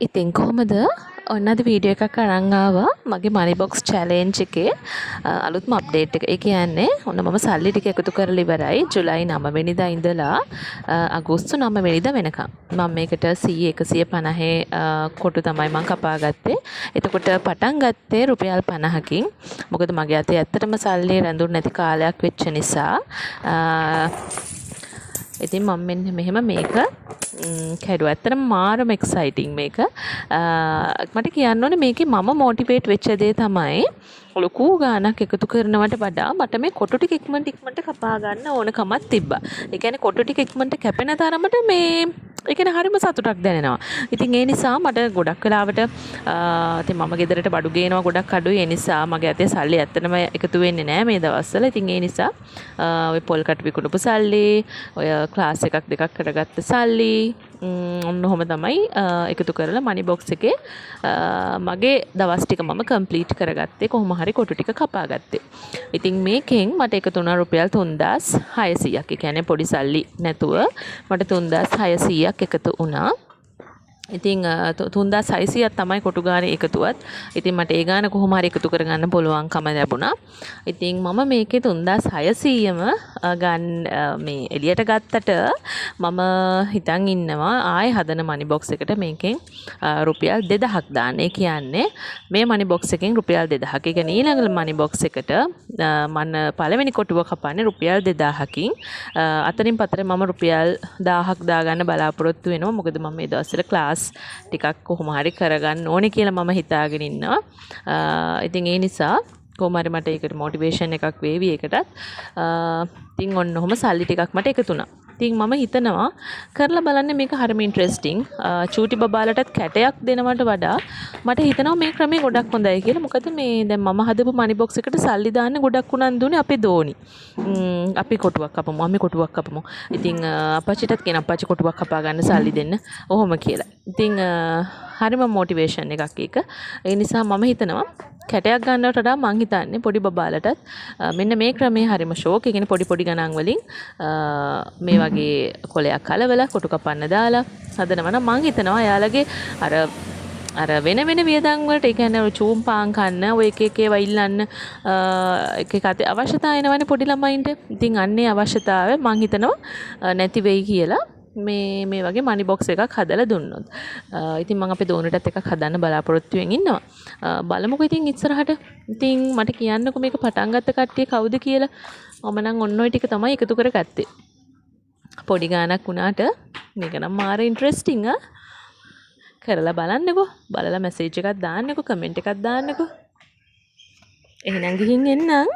ඉතින් කොහොමද ඔන්න අද වීඩියෝ එකක් අරන් ආවා මගේ මනි බොක්ස් චැලෙන්ජ් එකේ අලුත්ම අප්ඩේට් එක. ඒ කියන්නේ ඔන්න මම සල්ලි ටික එකතු කරලා ඉවරයි ජුලයි 9 වෙනිදා ඉඳලා අගෝස්තු 9 වෙනිදා වෙනකම්. මම මේකට 150 කොටු තමයි මම කපා ගත්තේ. එතකොට පටන් ගත්තේ රුපියල් 50කින්. මොකද මගේ අතේ ඇත්තටම සල්ලි රැඳුනේ නැති කාලයක් වෙච්ච නිසා ඉතින් මම මෙන්න මෙහෙම මේක කැඩුවා. ඇත්තටම මාරම එක්සයිටිං මේක. මට කියන්න ඕනේ මේකේ මම මොටිවේට් වෙච්ච දේ තමයි ලොකු ගාණක් එකතු කරනවට වඩා මට මේ කොටු ටික ඉක්මනට කපා ගන්න ඕනකමක් තිබ්බා. ඒ කියන්නේ කොටු ටික ඉක්මනට කැපෙන තරමට මේ ඒ කියන්නේ හරිම සතුටක් දැනෙනවා. ඉතින් ඒ නිසා මට ගොඩක් වෙලාවට ඉතින් මම ගෙදරට බඩු ගේනවා ගොඩක් අඩුයි. ඒ නිසා මගේ අතේ සල්ලි ඇත්තටම එකතු වෙන්නේ නැහැ මේ දවස්වල. ඉතින් ඒ නිසා ඔය පොල් කට් විකුණපු සල්ලි, ඔය ක්ලාස් එකක් දෙකක් කරගත්ත සල්ලි ඔන්න ඔහොම තමයි එකතු කරලා මනි බොක්ස් එකේ මගේ දවස් ටික මම කම්ප්ලීට් කරගත්තේ. කොහොම හරි කොටු ටික කපා ගත්තේ. ඉතින් මේකෙන් මට එකතු වුණා රුපියල් 3600ක්. ඒ කියන්නේ පොඩි සල්ලි නැතුව මට 3600ක් එකතු වුණා. ඉතින් 3600ක් තමයි කොටු ගානේ එකතුවත්. ඉතින් මට ඒ ගාන කොහොම හරි එකතු කරගන්න පුළුවන්කම ලැබුණා. ඉතින් මම මේකේ 3600ම ගන්න මේ එළියට ගත්තට මම හිතන් ඉන්නවා ආයෙ හදන මනි බොක්ස් එකට මේකෙන් රුපියල් 2000ක් දාන්න. ඒ කියන්නේ මේ මනි බොක්ස් එකෙන් රුපියල් 2000ක්. ඒ කියන්නේ ඊළඟ මනි බොක්ස් එකට මම පළවෙනි කොටුව කපන්නේ රුපියල් 2000කින්. අතරින් පතර මම රුපියල් 1000ක් දාගන්න බලාපොරොත්තු වෙනවා. මොකද මම මේ දවස්වල ක්ලාස් ටිකක් කොහොම හරි කරගන්න ඕනේ කියලා මම හිතාගෙන ඉන්නවා. ඉතින් ඒ නිසා කොහොම හරි මට ඒකට මොටිවේෂන් එකක් වේවි ඒකටත්. ඉතින් ඔන්න ඔහොම සල්ලි ටිකක් මට එකතු වුණා. ඉතින් මම හිතනවා කරලා බලන්න මේක හරිම ඉන්ට්‍රෙස්ටිං. චූටි බබාලටත් කැටයක් දෙනවට වඩා මට හිතනවා මේ ක්‍රමය ගොඩක් හොඳයි කියලා. මොකද මේ දැන් මම හදපු මනි බොක්ස් එකට සල්ලි දාන්න ගොඩක් උනන්දුනේ අපේ දෝනි. අපි කොටුවක් කපමු, අපි කොටුවක් කපමු. ඉතින් අපච්චිටත් කියන අපච්චි කොටුවක් කපා ගන්න සල්ලි දෙන්න. ඔහොම කියලා. ඉතින් හරිම මොටිවේෂන් එකක් ඒක. ඒ නිසා මම හිතනවා කැටයක් ගන්නවට වඩා මං හිතන්නේ පොඩි බබාලටත් මෙන්න මේ ක්‍රමයේ හරිම ෂෝක්. ඒ කියන්නේ පොඩි ගණන් වලින් මේ වගේ කොලයක් කලවලා කොටු කපන්න දාලා හදනවා නම් මං හිතනවා එයාලගේ අර වෙන වියදම් වලට ඒ කියන්නේ චූම් පාන් කන්න ඔය එක ඒවා ඉල්ලන්න එක අතේ අවශ්‍යතාවය එනවනේ පොඩි ළමයින්ට. ඉතින් අන්නේ අවශ්‍යතාවය මං හිතනවා නැති වෙයි කියලා මේ වගේ මනි බොක්ස් එකක් හදලා දුන්නොත්. ඉතින් මම අපේ දෝනටත් එකක් හදන්න බලාපොරොත්තු වෙමින් ඉන්නවා. බලමුකෝ ඉතින් ඉස්සරහට. ඉතින් මට කියන්නකෝ මේක පටන් ගත්ත කට්ටිය කවුද කියලා. මම නම් ඔන්න ඔය ටික තමයි එකතු කරගත්තේ. පොඩි ගාණක් වුණාට මේක නම් මාර ඉන්ට්‍රෙස්ටිං ආ. කරලා බලන්නකෝ. බලලා මැසේජ් එකක් දාන්නකෝ, කමෙන්ට් එකක් දාන්නකෝ. එහෙනම් ගිහින් එන්නම්.